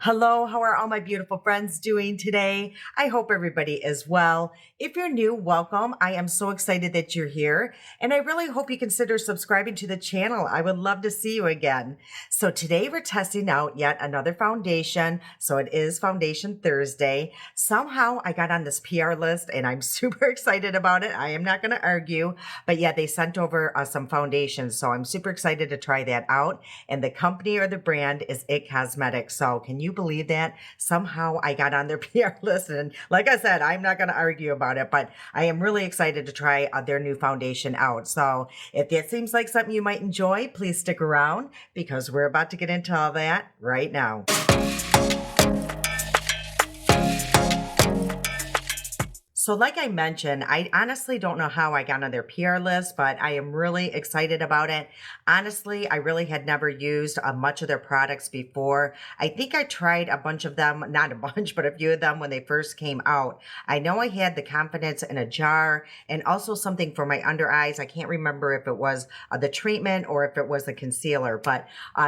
Hello, how are all my beautiful friends doing today? I hope everybody is well. If you're new, welcome. I am so excited that you're here, and I really hope you consider subscribing to the channel. I would love to see you again. So today we're testing out yet another foundation. So it is Foundation Thursday. Somehow I got on this PR list and I'm super excited about it. I am not going to argue, but yeah, they sent over some foundations. So I'm super excited to try that out. And the company or the brand is It Cosmetics. So can you believe that? Somehow I got on their PR list, and like I said, I'm not going to argue about it, but I am really excited to try their new foundation out. So if that seems like something you might enjoy, please stick around because we're about to get into all that right now. So like I mentioned, I honestly don't know how I got on their PR list, but I am really excited about it. Honestly, I really had never used much of their products before. I think I tried a bunch of them, not a bunch, but a few of them when they first came out. I know I had the Confidence in a jar and also something for my under eyes. I can't remember if it was the treatment or if it was the concealer, but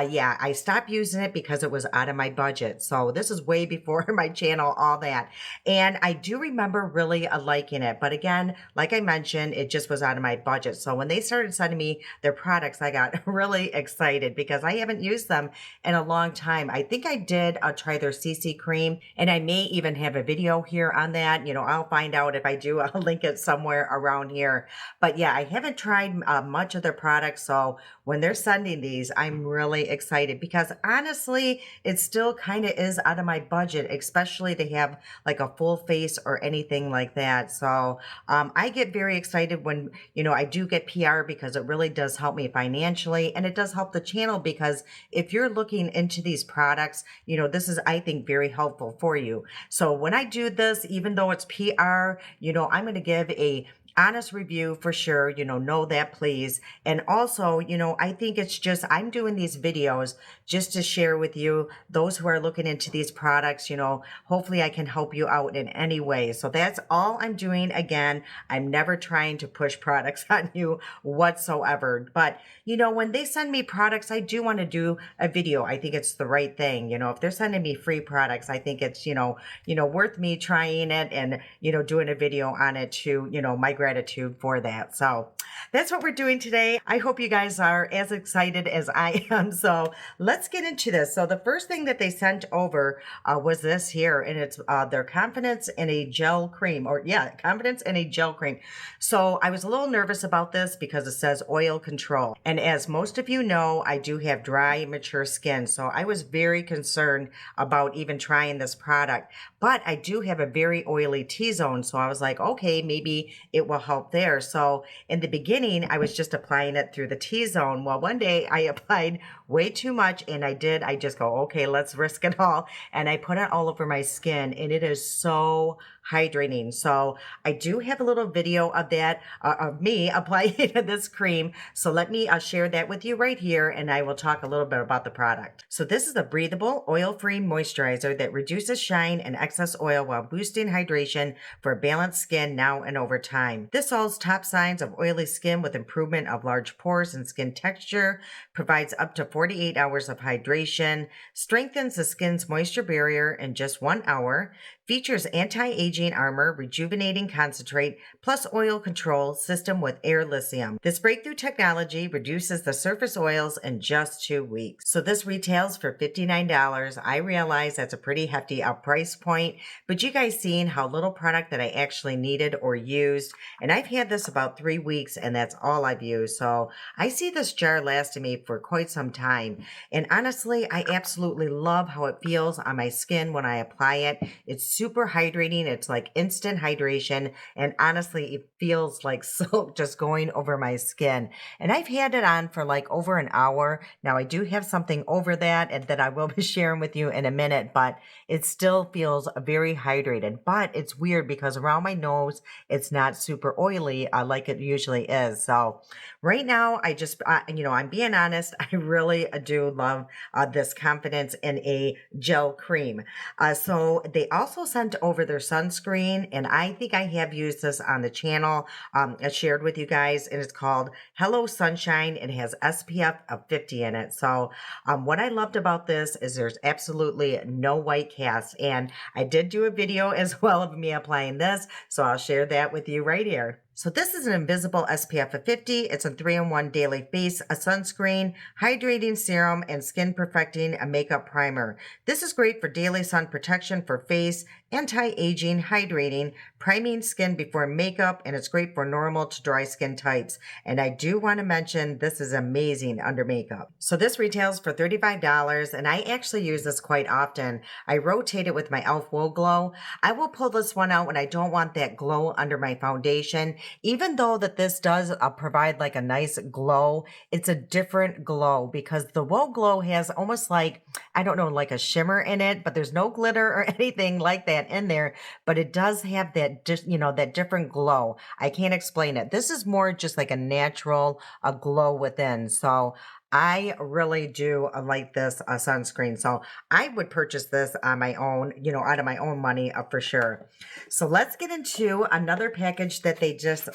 yeah, I stopped using it because it was out of my budget. So this is way before my channel, all that. And I do remember really liking it. But again, like I mentioned, it just was out of my budget. So when they started sending me their products, I got really excited because I haven't used them in a long time. I think I did try their CC cream, and I may even have a video here on that. I'll find out if I do. I'll link it somewhere around here. But yeah, I haven't tried much of their products. So when they're sending these, I'm really excited because honestly, it still kind of is out of my budget, especially to have like a full face or anything like that. So I get very excited when, I do get PR because it really does help me financially, and it does help the channel because if you're looking into these products, this is, I think, very helpful for you. So when I do this, even though it's PR, I'm going to give a honest review for sure, know that please. And also, I think it's just, I'm doing these videos just to share with you, those who are looking into these products, hopefully I can help you out in any way. So that's all I'm doing. Again, I'm never trying to push products on you whatsoever. But, when they send me products, I do want to do a video. I think it's the right thing. If they're sending me free products, I think it's, worth me trying it and, doing a video on it to, my gratitude for that. So that's what we're doing today. I hope you guys are as excited as I am. So let's get into this. So the first thing that they sent over was this here, and it's their Confidence in a Gel Cream, Confidence in a Gel Cream. So I was a little nervous about this because it says oil control. And as most of you know, I do have dry, mature skin. So I was very concerned about even trying this product, but I do have a very oily T-zone. So I was like, okay, maybe it will help there. So in the beginning, I was just applying it through the T-zone. Well, one day I applied way too much, and I just go, okay, let's risk it all. And I put it all over my skin, and it is so hydrating. So I do have a little video of that, of me applying this cream. So let me share that with you right here, and I will talk a little bit about the product. So this is a breathable, oil-free moisturizer that reduces shine and excess oil while boosting hydration for balanced skin now and over time. This solves top signs of oily skin with improvement of large pores and skin texture, provides up to 48 hours of hydration, strengthens the skin's moisture barrier in just 1 hour, features anti-aging armor, rejuvenating concentrate, plus oil control system with air lithium. This breakthrough technology reduces the surface oils in just 2 weeks. So this retails for $59. I realize that's a pretty hefty price point, but you guys seen how little product that I actually needed or used. And I've had this about 3 weeks, and that's all I've used. So I see this jar lasting me for quite some time. And honestly, I absolutely love how it feels on my skin when I apply it. It's super hydrating. It's like instant hydration. And honestly, it feels like silk just going over my skin. And I've had it on for like over an hour. Now I do have something over that and that I will be sharing with you in a minute, but it still feels very hydrated. But it's weird because around my nose, it's not super oily like it usually is. So right now, I just, I'm being honest, I really do love this Confidence in a Gel Cream. So they also sent over their sunscreen sunscreen, and I think I have used this on the channel. I shared with you guys, and it's called Hello Sunshine. It has SPF of 50 in it. So what I loved about this is there's absolutely no white cast, and I did do a video as well of me applying this, so I'll share that with you right here. So this is an invisible SPF of 50. It's a 3-in-1 daily face, a sunscreen, hydrating serum, and skin perfecting a makeup primer. This is great for daily sun protection for face, anti-aging, hydrating, priming skin before makeup, and it's great for normal to dry skin types. And I do want to mention this is amazing under makeup. So this retails for $35, and I actually use this quite often. I rotate it with my e.l.f. Whoa Glow. I will pull this one out when I don't want that glow under my foundation. Even though that this does provide like a nice glow, it's a different glow because the Whoa Glow has almost like, I don't know, like a shimmer in it, but there's no glitter or anything like that in there, but it does have that, just, you know, that different glow. I can't explain it. This is more just like a natural glow within. So I really do like this sunscreen. So I would purchase this on my own, you know, out of my own money for sure. So let's get into another package that they just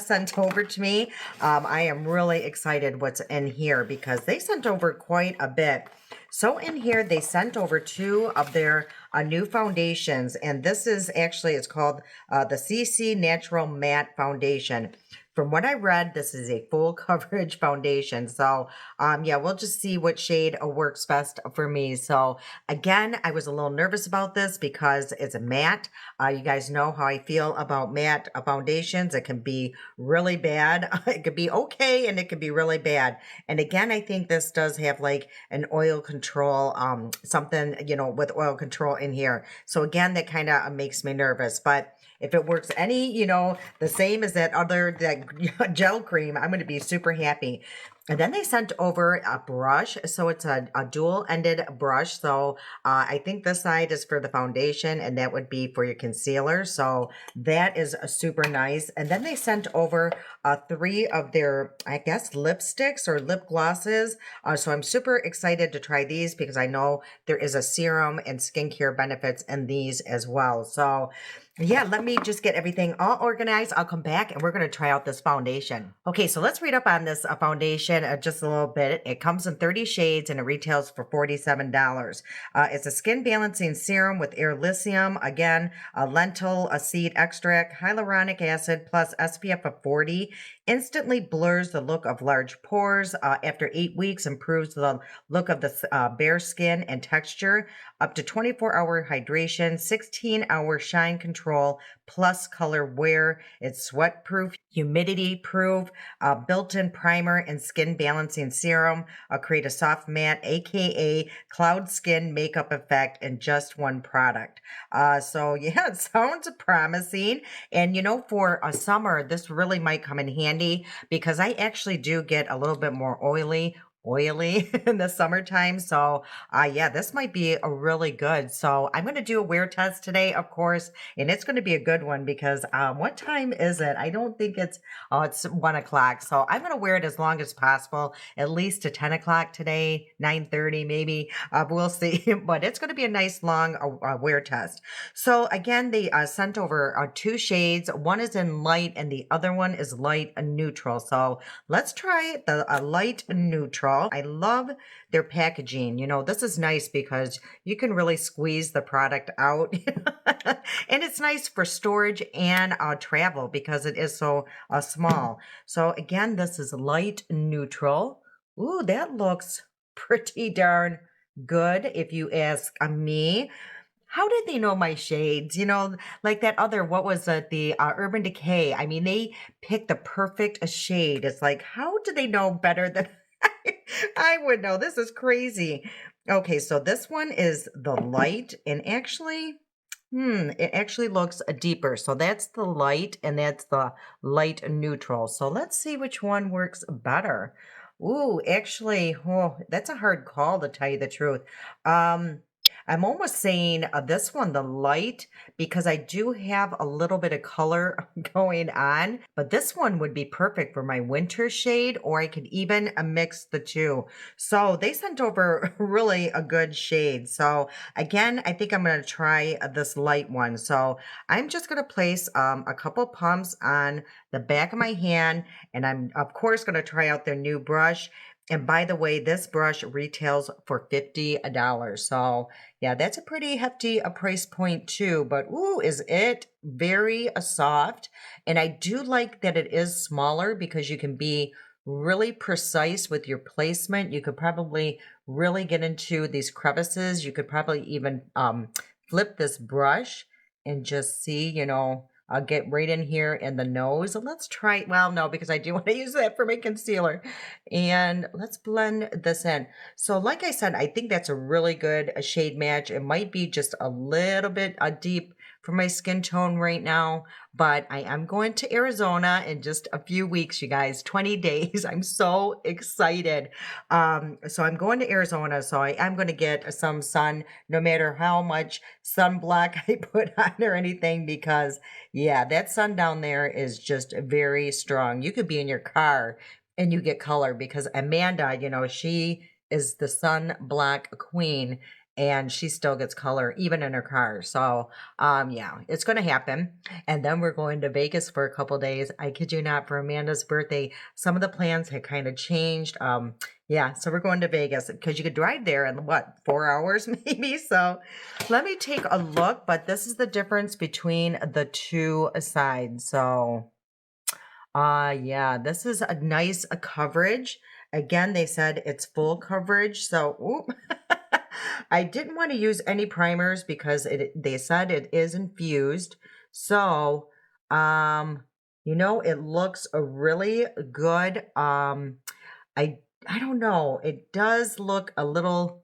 sent over to me. I am really excited what's in here because they sent over quite a bit. So in here, they sent over 2 of their new foundations, and this is actually, it's called the CC Natural Matte Foundation. From what I read, this is a full coverage foundation. So, yeah, we'll just see what shade works best for me. So, again, I was a little nervous about this because it's a matte. You guys know how I feel about matte foundations. It can be really bad. It could be okay, and it can be really bad. And again, I think this does have like an oil control, something, you know, with oil control in here. So again, that kind of makes me nervous. But if it works any, you know, the same as that gel cream, I'm going to be super happy. And then they sent over a brush. So it's a dual-ended brush. So I think this side is for the foundation and that would be for your concealer. So that is super nice. And then they sent over 3 of their, I guess, lipsticks or lip glosses. So I'm super excited to try these because I know there is a serum and skincare benefits in these as well. So yeah, let me just get everything all organized. I'll come back and we're going to try out this foundation. Okay, so let's read up on this foundation just a little bit. It comes in 30 shades and it retails for $47. It's a skin balancing serum with air lithium, again, a lentil, a seed extract, hyaluronic acid, plus SPF of 40. Instantly blurs the look of large pores. After 8 weeks, improves the look of the bare skin and texture. Up to 24-hour hydration, 16-hour shine control, plus color wear. It's sweat-proof, humidity-proof, built-in primer and skin balancing serum. Create a soft matte, aka cloud skin makeup effect in just one product. So yeah, it sounds promising. And you know, for a summer, this really might come in handy because I actually do get a little bit more oily in the summertime. So yeah, this might be a really good. So I'm going to do a wear test today, of course, and it's going to be a good one because what time is it? I don't think it's, oh, it's 1 o'clock. So I'm going to wear it as long as possible, at least to 10 o'clock today, 9:30 maybe. We'll see, but it's going to be a nice long wear test. So again, they sent over 2 shades. One is in light and the other one is light neutral. So let's try the light neutral. I love their packaging. You know, this is nice because you can really squeeze the product out. And it's nice for storage and travel because it is so small. So again, this is light neutral. Ooh, that looks pretty darn good if you ask me. How did they know my shades? You know, like that other, what was it? The Urban Decay. I mean, they picked the perfect shade. It's like, how do they know better than I would know? This is crazy. Okay, so this one is the light and actually, it actually looks deeper. So that's the light and that's the light neutral. So let's see which one works better. Ooh, actually, oh, that's a hard call to tell you the truth. I'm almost saying this one, the light, because I do have a little bit of color going on, but this one would be perfect for my winter shade, or I could even mix the two. So they sent over really a good shade. So again, I think I'm going to try this light one. So I'm just going to place a couple pumps on the back of my hand, and I'm of course going to try out their new brush. And by the way, this brush retails for $50. So yeah, that's a pretty hefty price point too. But ooh, is it very soft? And I do like that it is smaller because you can be really precise with your placement. You could probably really get into these crevices. You could probably even flip this brush and just see, I'll get right in here in the nose. Let's try, well, no, because I do want to use that for my concealer. And let's blend this in. So like I said, I think that's a really good shade match. It might be just a little bit deep for my skin tone right now, but I am going to Arizona in just a few weeks, you guys, 20 days. I'm so excited. So I'm going to Arizona, so I am going to get some sun, no matter how much sunblock I put on or anything, because yeah, that sun down there is just very strong. You could be in your car and you get color because Amanda, she is the sunblock queen and she still gets color even in her car. So, yeah, it's going to happen. And then we're going to Vegas for a couple days. I kid you not, for Amanda's birthday. Some of the plans had kind of changed. Yeah, so we're going to Vegas because you could drive there in what, 4 hours maybe? So let me take a look, but this is the difference between the two sides. So yeah, this is a nice coverage. Again, they said it's full coverage. So, oop. I didn't want to use any primers because they said it is infused. So, it looks really good. I I don't know. It does look a little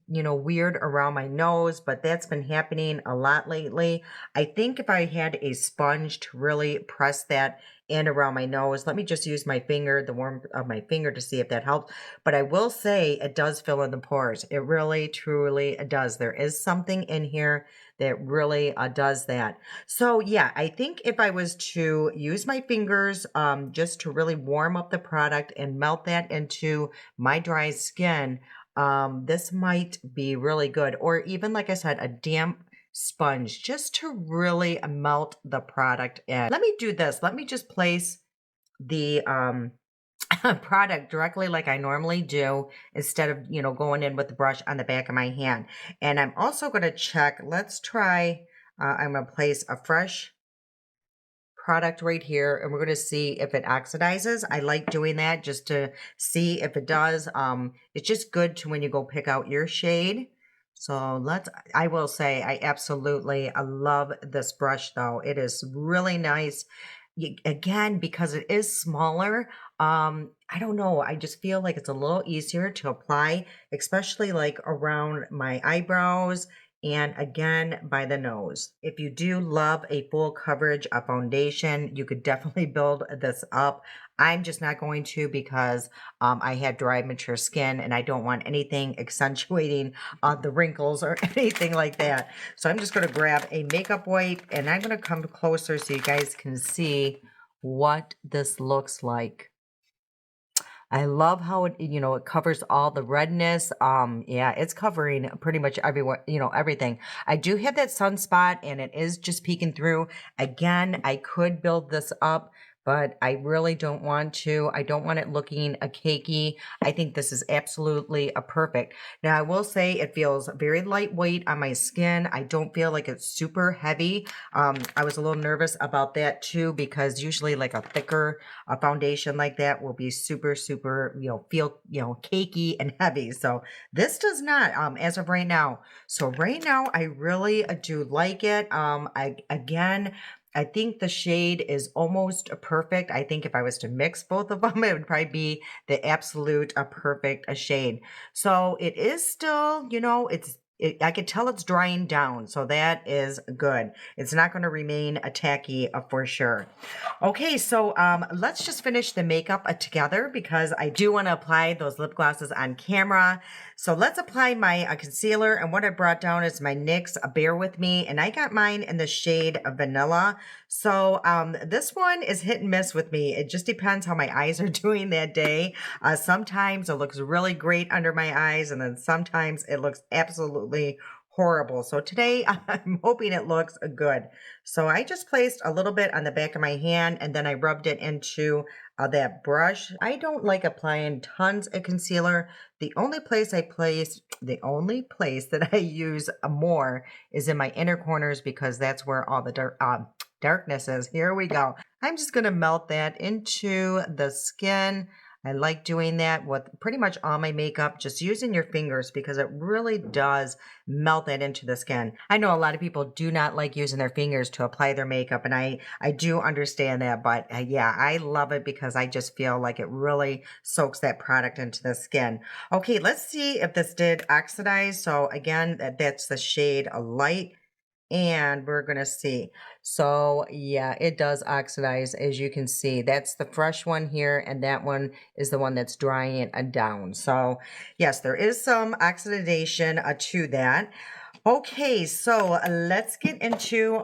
weird around my nose, but that's been happening a lot lately. I think if I had a sponge to really press that in around my nose, let me just use my finger, the warmth of my finger, to see if that helps. But I will say it does fill in the pores. It really, truly does. There is something in here that really does that. So yeah, I think if I was to use my fingers just to really warm up the product and melt that into my dry skin, this might be really good. Or even, like I said, a damp sponge just to really melt the product in. Let me do this. Let me just place the product directly like I normally do instead of, going in with the brush on the back of my hand. And I'm also going to check. Let's try, I'm going to place a fresh product right here, and we're going to see if it oxidizes. I like doing that just to see if it does. It's just good to when you go pick out your shade. So I will say I absolutely love this brush though. It is really nice. Again, because it is smaller, I don't know. I just feel like it's a little easier to apply, especially like around my eyebrows and again by the nose. If you do love a full coverage of foundation, you could definitely build this up. I'm just not going to because I have dry, mature skin and I don't want anything accentuating the wrinkles or anything like that. So I'm just going to grab a makeup wipe and I'm going to come closer so you guys can see what this looks like. I love how it covers all the redness. Yeah, it's covering pretty much everywhere, everything. I do have that sunspot and it is just peeking through. Again, I could build this up, but I really don't want to. I don't want it looking cakey. I think this is absolutely perfect. Now, I will say it feels very lightweight on my skin. I don't feel like it's super heavy. I was a little nervous about that too, because usually like a thicker foundation like that will be super, super, feel, cakey and heavy. So this does not, as of right now. So right now, I really do like it. I think the shade is almost perfect. I think if I was to mix both of them, it would probably be the absolute perfect shade. So it is still, I could tell it's drying down. So that is good. It's not going to remain tacky for sure. Okay, so let's just finish the makeup together because I do want to apply those lip glosses on camera. So let's apply my concealer. And what I brought down is my NYX Bear With Me. And I got mine in the shade of Vanilla. So this one is hit and miss with me. It just depends how my eyes are doing that day. Sometimes it looks really great under my eyes. And then sometimes it looks absolutely horrible. So today I'm hoping it looks good. So I just placed a little bit on the back of my hand and then I rubbed it into that brush. I don't like applying tons of concealer. The only place that I use more is in my inner corners because that's where all the darkness is. Here we go. I'm just going to melt that into the skin. I like doing that with pretty much all my makeup, just using your fingers because it really does melt that into the skin. I know a lot of people do not like using their fingers to apply their makeup, and I do understand that, but yeah, I love it because I just feel like it really soaks that product into the skin. Okay, let's see if this did oxidize. So again, that's the shade Light. And we're going to see. So yeah, it does oxidize, as you can see. That's the fresh one here, and that one is the one that's drying it down. So yes, there is some oxidation to that. Okay, so let's get into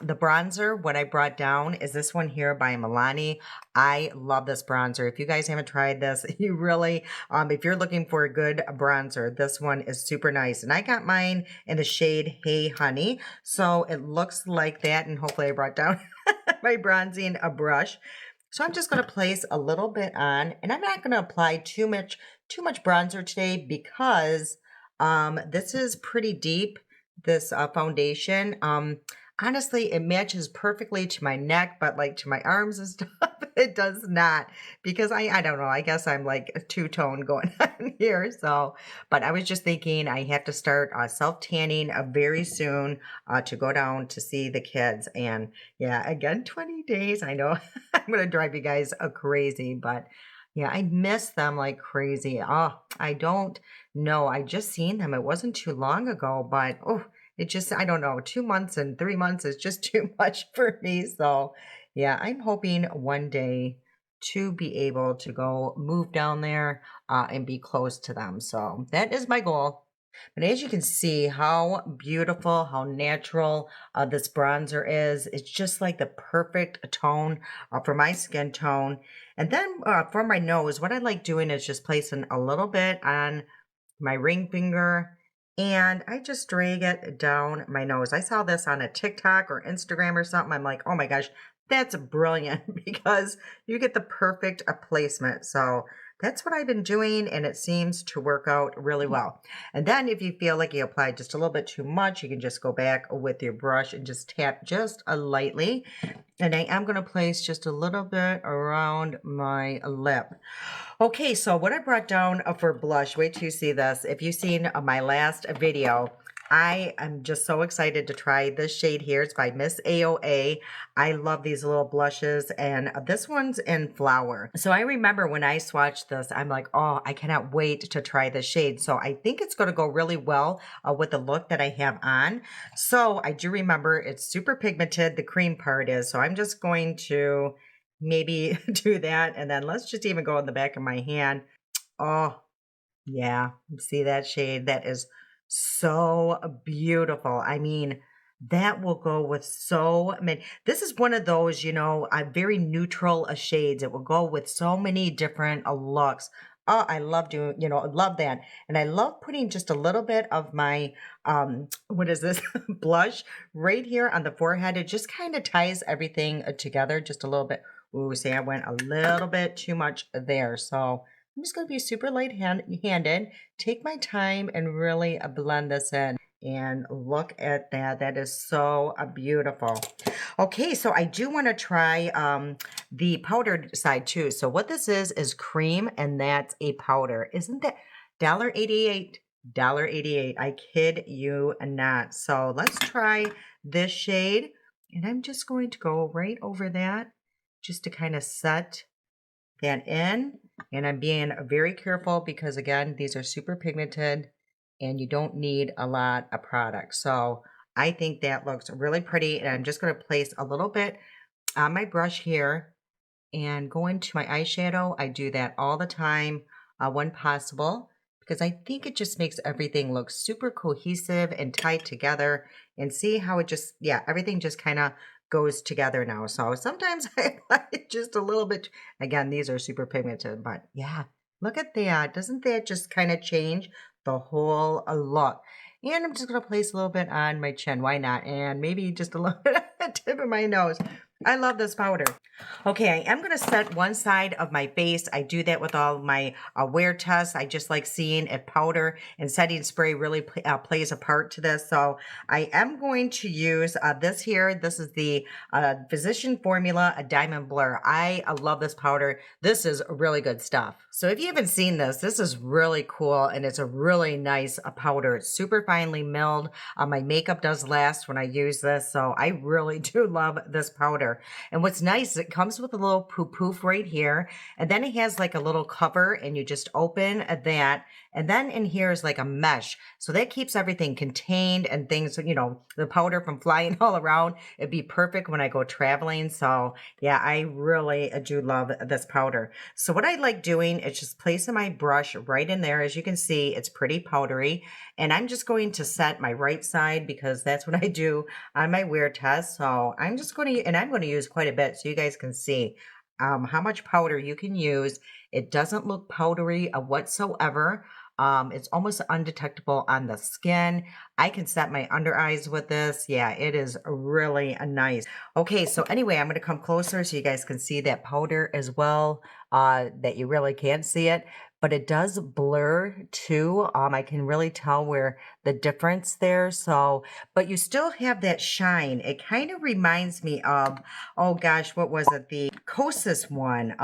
the bronzer. What I brought down is this one here by Milani. I love this bronzer. If you guys haven't tried this, you really, if you're looking for a good bronzer, this one is super nice. And I got mine in the shade Hey Honey. So it looks like that. And hopefully I brought down my bronzing brush. So I'm just going to place a little bit on, and I'm not going to apply too much bronzer today because this is pretty deep, this foundation. Honestly, it matches perfectly to my neck, but like to my arms and stuff, it does not because I don't know. I guess I'm like a two-tone going on here. So, but I was just thinking I have to start self-tanning very soon to go down to see the kids. And yeah, again, 20 days. I know I'm going to drive you guys crazy, but yeah, I miss them like crazy. Oh, I don't know. I just seen them. It wasn't too long ago, but oh, it just, I don't know, 2 months and 3 months is just too much for me. So yeah, I'm hoping one day to be able to go move down there and be close to them. So that is my goal. But as you can see, how beautiful, how natural this bronzer is. It's just like the perfect tone for my skin tone. And then for my nose, what I like doing is just placing a little bit on my ring finger and I just drag it down my nose. I saw this on a TikTok or Instagram or something. I'm like, oh my gosh, that's brilliant because you get the perfect placement. So that's what I've been doing and it seems to work out really well. And then if you feel like you applied just a little bit too much, you can just go back with your brush and just tap just lightly. And I am going to place just a little bit around my lip. Okay, so what I brought down for blush, wait till you see this. If you've seen my last video, I am just so excited to try this shade here. It's by Miss AOA. I love these little blushes, and this one's in Flower. So I remember when I swatched this, I'm like, oh, I cannot wait to try this shade. So I think it's going to go really well with the look that I have on. So I do remember it's super pigmented, the cream part is. So I'm just going to maybe do that. And then let's just even go in the back of my hand. Oh, yeah. See that shade? That is so beautiful. I mean, that will go with so many. This is one of those, very neutral shades. It will go with so many different looks. Oh, I love doing, love that. And I love putting just a little bit of my, what is this, blush right here on the forehead. It just kind of ties everything together just a little bit. Ooh, see, I went a little bit too much there. So I'm just going to be super light-handed, take my time and really blend this in. And look at that. That is so beautiful. Okay, so I do want to try the powdered side too. So what this is cream and that's a powder. Isn't that $1.88? $1.88. I kid you not. So let's try this shade. And I'm just going to go right over that just to kind of set that in. And I'm being very careful because again, these are super pigmented and you don't need a lot of product. So I think that looks really pretty. And I'm just going to place a little bit on my brush here and go into my eyeshadow. I do that all the time when possible because I think it just makes everything look super cohesive and tied together. And see how it just, yeah, everything just kind of goes together now. So sometimes I like just a little bit. Again, these are super pigmented, but yeah, look at that. Doesn't that just kind of change the whole look? And I'm just going to place a little bit on my chin. Why not? And maybe just a little bit on the tip of my nose. I love this powder. Okay, I am going to set one side of my face. I do that with all my wear tests. I just like seeing if powder and setting spray really plays a part to this. So I am going to use this here. This is the Physician Formula, a Diamond Blur. I love this powder. This is really good stuff. So if you haven't seen this, this is really cool, and it's a really nice powder. It's super finely milled. My makeup does last when I use this, so I really do love this powder. And what's nice is it comes with a little poof right here, and then it has like a little cover, and you just open that, and then in here is like a mesh. So that keeps everything contained and things, you know, the powder from flying all around. It'd be perfect when I go traveling. So yeah, I really do love this powder. So what I like doing is just placing my brush right in there. As you can see, it's pretty powdery. And I'm just going to set my right side because that's what I do on my wear test. So I'm just going to, and I'm going to use quite a bit so you guys can see how much powder you can use. It doesn't look powdery whatsoever. It's almost undetectable on the skin. I can set my under eyes with this. Yeah, it is really nice. Okay, so anyway, I'm going to come closer so you guys can see that powder as well, that you really can't see it. But it does blur too. I can really tell where the difference there. So, but you still have that shine. It kind of reminds me of, oh gosh, what was it? The Kosas one.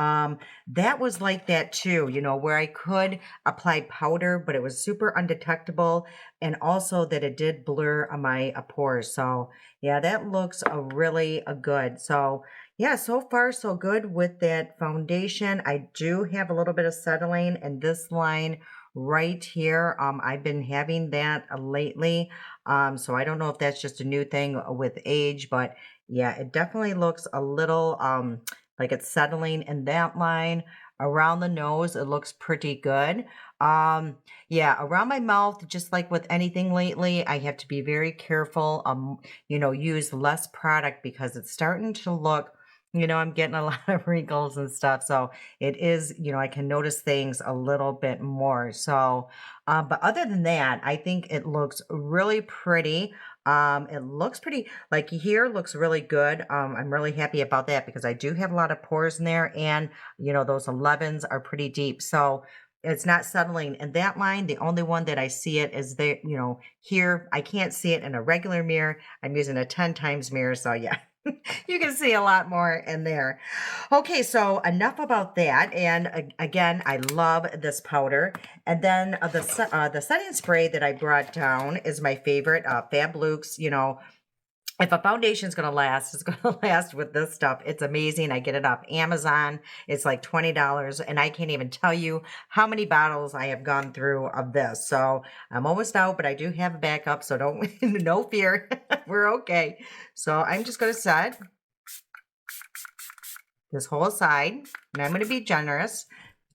That was like that too, you know, where I could apply powder, but it was super undetectable. And also that it did blur my pores. So yeah, that looks really good. So yeah, so far so good with that foundation. I do have a little bit of settling in this line right here. I've been having that lately. So I don't know if that's just a new thing with age, but yeah, it definitely looks a little like it's settling in that line. Around the nose, it looks pretty good. Yeah, around my mouth, just like with anything lately, I have to be very careful. You know, use less product because it's starting to look, you know, I'm getting a lot of wrinkles and stuff. So it is, you know, I can notice things a little bit more. So, but other than that, I think it looks really pretty. It looks pretty, like here looks really good. I'm really happy about that because I do have a lot of pores in there, and, you know, those 11s are pretty deep. So it's not settling in that line. The only one that I see it is there, you know, here. I can't see it in a regular mirror. I'm using a 10 times mirror. So yeah, you can see a lot more in there. Okay, so enough about that. And again, I love this powder. And then the setting spray that I brought down is my favorite, Fab Luxe. You know, if a foundation's gonna last, it's gonna last with this stuff. It's amazing. I get it off Amazon. It's like $20, and I can't even tell you how many bottles I have gone through of this. So I'm almost out, but I do have a backup, so don't no fear. We're okay. So I'm just gonna set this whole side, and I'm gonna be generous,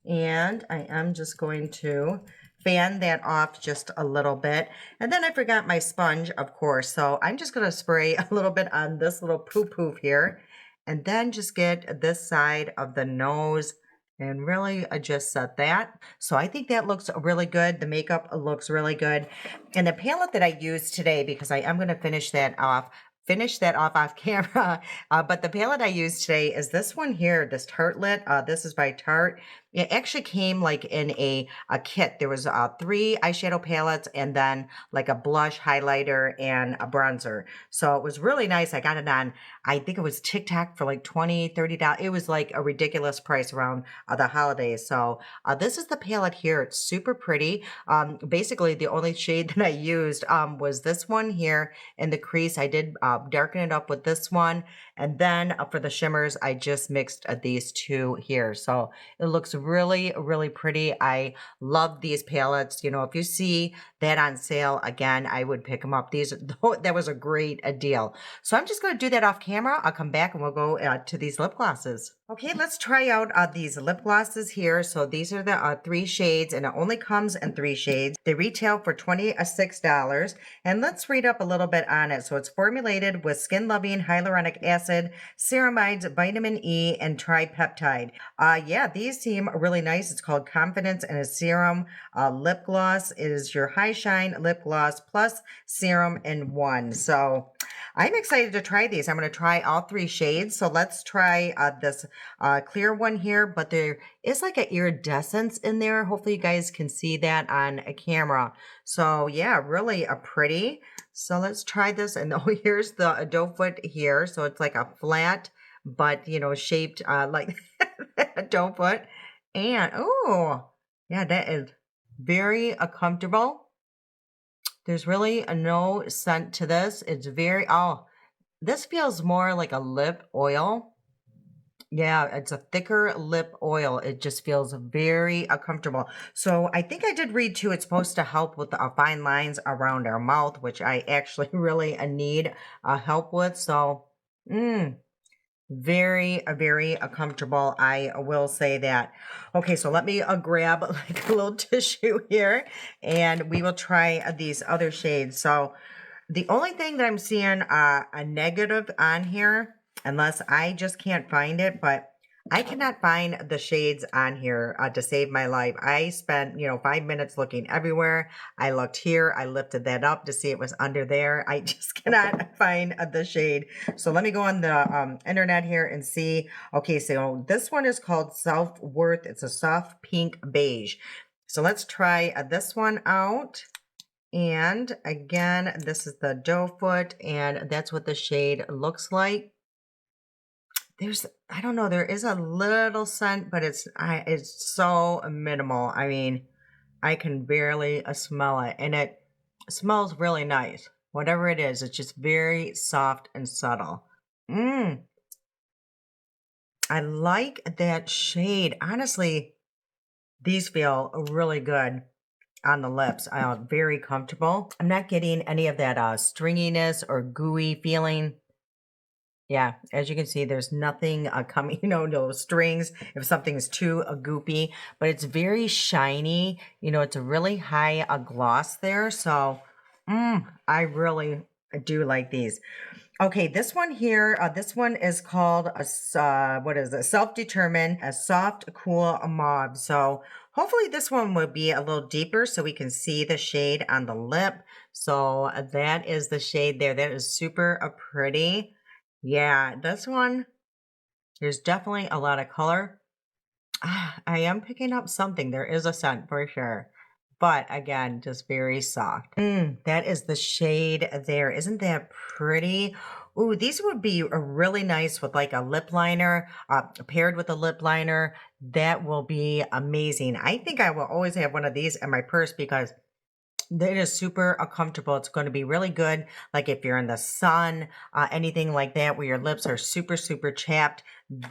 and I am just going to fan that off just a little bit. And then I forgot my sponge, of course. So I'm just going to spray a little bit on this little poof here, and then just get this side of the nose and really just set that. So I think that looks really good. The makeup looks really good. And the palette that I used today, because I am going to finish that off camera. But the palette I used today is this one here, this Tartelette. This is by Tarte. It actually came like in a kit. There was 3 eyeshadow palettes and then like a blush, highlighter, and a bronzer. So it was really nice. I got it on, I think it was TikTok for like $20, $30. It was like a ridiculous price around the holidays. So this is the palette here. It's super pretty. Basically, the only shade that I used was this one here in the crease. I did darken it up with this one. And then for the shimmers, I just mixed these two here. So it looks really, really pretty. I love these palettes. You know, if you see that on sale again, I would pick them up. These, that was a great deal. So I'm just going to do that off camera. I'll come back and we'll go to these lip glosses. Okay, let's try out these lip glosses here. So these are the 3 shades, and it only comes in 3 shades. They retail for $26. And let's read up a little bit on it. So it's formulated with skin-loving hyaluronic acid, ceramides, vitamin E, and tripeptide. Yeah, these seem really nice. It's called Confidence in a Serum Lip Gloss. It is your high shine lip gloss plus serum in one. So I'm excited to try these. I'm going to try all 3 shades. So let's try this clear one here, but there is like an iridescence in there. Hopefully you guys can see that on a camera. So yeah, really a pretty. So let's try this. And oh, here's the doe foot here. So it's like a flat, but you know, shaped like a doe foot. And oh, yeah, that is very comfortable. There's really no scent to this. It's very, oh, this feels more like a lip oil. Yeah, it's a thicker lip oil. It just feels very comfortable. So I think I did read too, it's supposed to help with the fine lines around our mouth, which I actually really need help with. So, very, very comfortable. I will say that. Okay, so let me grab like a little tissue here and we will try these other shades. So the only thing that I'm seeing a negative on here, unless I just can't find it, but I cannot find the shades on here to save my life. I spent, 5 minutes looking everywhere. I looked here. I lifted that up to see it was under there. I just cannot find the shade. So let me go on the internet here and see. Okay, so this one is called Self-Worth. It's a soft pink beige. So let's try this one out. And again, this is the doe foot, and that's what the shade looks like. I don't know, there is a little scent, but it's so minimal. I mean, I can barely smell it, and it smells really nice. Whatever it is, it's just very soft and subtle. I like that shade. Honestly, these feel really good on the lips. Very comfortable. I'm not getting any of that stringiness or gooey feeling. Yeah, as you can see, there's nothing coming, no strings if something's too goopy, but it's very shiny. It's a really high gloss there. So I really do like these. Okay, this one here, this one is called what is it? Self-Determined, a soft, cool mauve. So hopefully this one will be a little deeper so we can see the shade on the lip. So that is the shade there. That is super pretty. Yeah, this one, there's definitely a lot of color. I am picking up something. There is a scent for sure. But again, just very soft. That is the shade there. Isn't that pretty? Ooh, these would be really nice with like a lip liner, paired with a lip liner. That will be amazing. I think I will always have one of these in my purse because it is super comfortable. It's going to be really good. Like if you're in the sun, anything like that, where your lips are super, super chapped,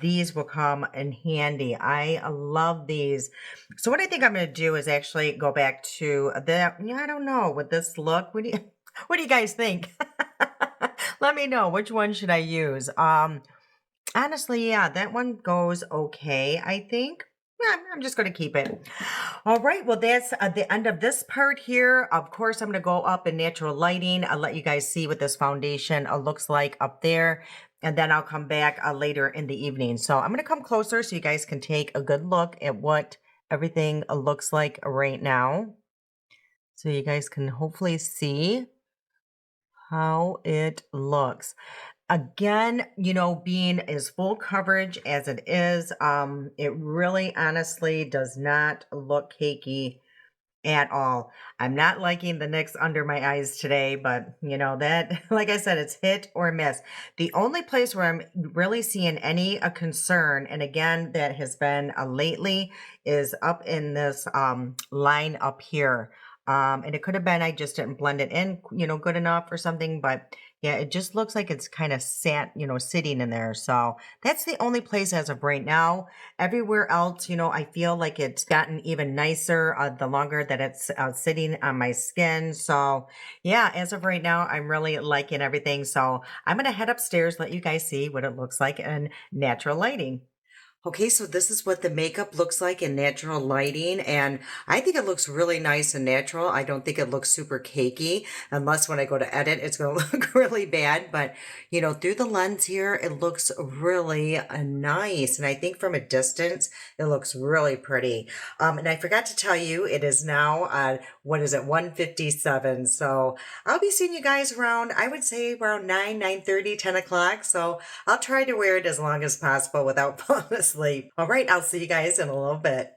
these will come in handy. I love these. So what I think I'm going to do is actually go back to the, I don't know, with this look. What do you guys think? Let me know, which one should I use? Honestly, yeah, that one goes okay, I think. Yeah, I'm just going to keep it. All right. Well, that's the end of this part here. Of course, I'm going to go up in natural lighting. I'll let you guys see what this foundation looks like up there. And then I'll come back later in the evening. So I'm going to come closer so you guys can take a good look at what everything looks like right now. So you guys can hopefully see how it looks. Again, being as full coverage as it is, it really honestly does not look cakey at all. I'm not liking the NYX under my eyes today, but that, like I said, it's hit or miss. The only place where I'm really seeing any concern, and again, that has been lately, is up in this line up here. And it could have been I just didn't blend it in, good enough or something, but Yeah, it just looks like it's kind of sat, sitting in there. So that's the only place as of right now. Everywhere else, I feel like it's gotten even nicer the longer that it's sitting on my skin. So yeah, as of right now, I'm really liking everything. So I'm going to head upstairs, let you guys see what it looks like in natural lighting. Okay, so this is what the makeup looks like in natural lighting, and I think it looks really nice and natural. I don't think it looks super cakey, unless when I go to edit, it's going to look really bad. But, through the lens here, it looks really nice. And I think from a distance, it looks really pretty. And I forgot to tell you, it is now, what is it, 1:57. So I'll be seeing you guys around, I would say around 9, 9:30, 10 o'clock. So I'll try to wear it as long as possible without falling asleep. All right, I'll see you guys in a little bit.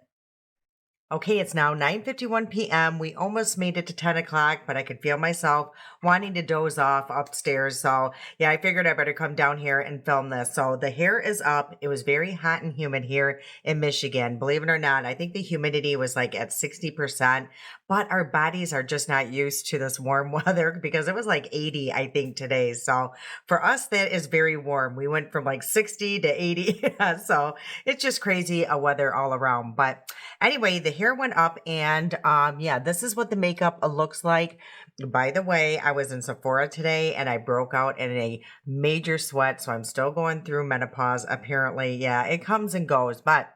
Okay, it's now 9:51 p.m. We almost made it to 10 o'clock, but I could feel myself wanting to doze off upstairs. So, yeah, I figured I better come down here and film this. So, the hair is up. It was very hot and humid here in Michigan. Believe it or not, I think the humidity was like at 60%, but our bodies are just not used to this warm weather because it was like 80, I think, today. So, for us, that is very warm. We went from like 60 to 80. So, it's just crazy weather all around. But anyway, the hair went up and yeah, this is what the makeup looks like. By the way, I was in Sephora today and I broke out in a major sweat, so I'm still going through menopause apparently. Yeah, it comes and goes, but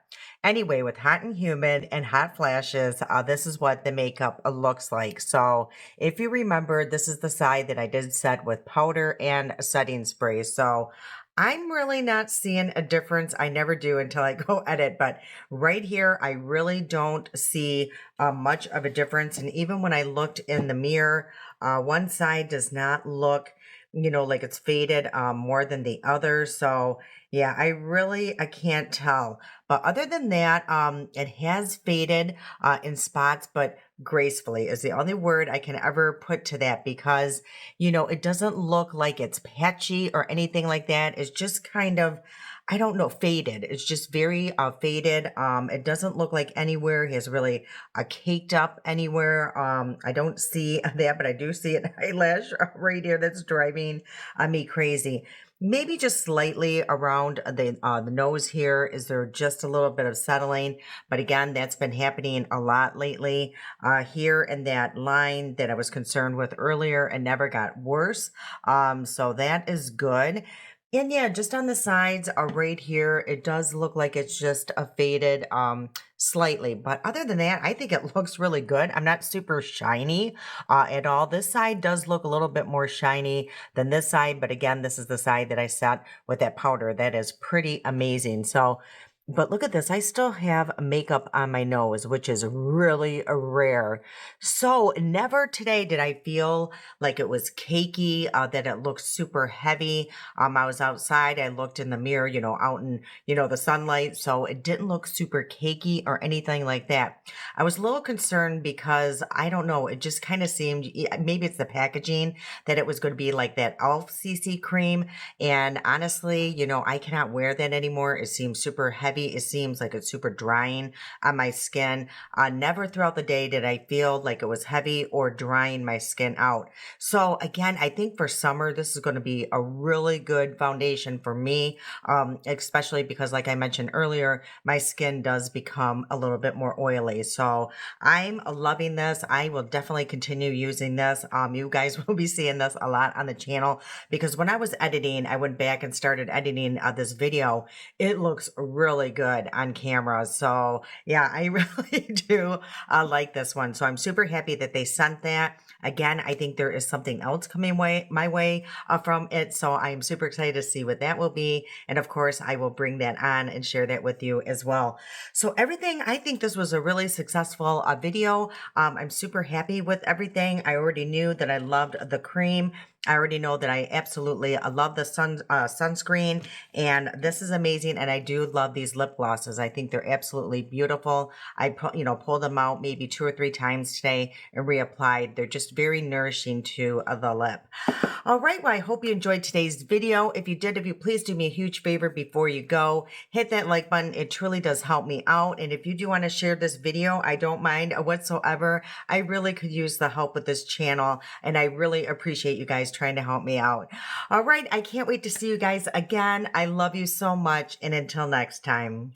anyway, with hot and humid and hot flashes, this is what the makeup looks like. So if you remember, this is the side that I did set with powder and setting spray. So I'm really not seeing a difference. I never do until I go edit, but right here, I really don't see much of a difference. And even when I looked in the mirror, one side does not look, like it's faded more than the other. So yeah, I can't tell. But other than that, it has faded in spots, but gracefully is the only word I can ever put to that because, it doesn't look like it's patchy or anything like that. It's just kind of, I don't know, faded. It's just very faded. It doesn't look like anywhere he has really caked up anywhere. I don't see that, but I do see an eyelash right here that's driving me crazy. Maybe just slightly around the nose here. Is there just a little bit of settling? But again, that's been happening a lot lately. Here in that line that I was concerned with earlier and never got worse. So that is good. And yeah, just on the sides, right here, it does look like it's just a faded slightly. But other than that, I think it looks really good. I'm not super shiny at all. This side does look a little bit more shiny than this side. But again, this is the side that I set with that powder. That is pretty amazing. So, but look at this. I still have makeup on my nose, which is really rare. So never today did I feel like it was cakey, that it looked super heavy. I was outside. I looked in the mirror, out in, the sunlight. So it didn't look super cakey or anything like that. I was a little concerned because I don't know. It just kind of seemed, maybe it's the packaging that it was going to be like that Elf CC cream. And honestly, I cannot wear that anymore. It seems super heavy. It seems like it's super drying on my skin. Never throughout the day did I feel like it was heavy or drying my skin out. So again, I think for summer, this is going to be a really good foundation for me, especially because like I mentioned earlier, my skin does become a little bit more oily. So I'm loving this. I will definitely continue using this. You guys will be seeing this a lot on the channel because when I was editing, I went back and started editing this video. It looks really good on camera. So yeah, I really do like this one. So I'm super happy that they sent that. Again, I think there is something else coming my way from it. So I'm super excited to see what that will be. And of course, I will bring that on and share that with you as well. So everything, I think this was a really successful video. I'm super happy with everything. I already knew that I loved the cream. I already know that I absolutely love the sunscreen, and this is amazing. And I do love these lip glosses. I think they're absolutely beautiful. I pulled them out maybe 2 or 3 times today and reapplied. They're just very nourishing to the lip. All right, well, I hope you enjoyed today's video. If you did, if you please do me a huge favor before you go, hit that like button. It truly does help me out. And if you do want to share this video, I don't mind whatsoever. I really could use the help with this channel, and I really appreciate you guys guys trying to help me out. All right, I can't wait to see you guys again. I love you so much. And until next time.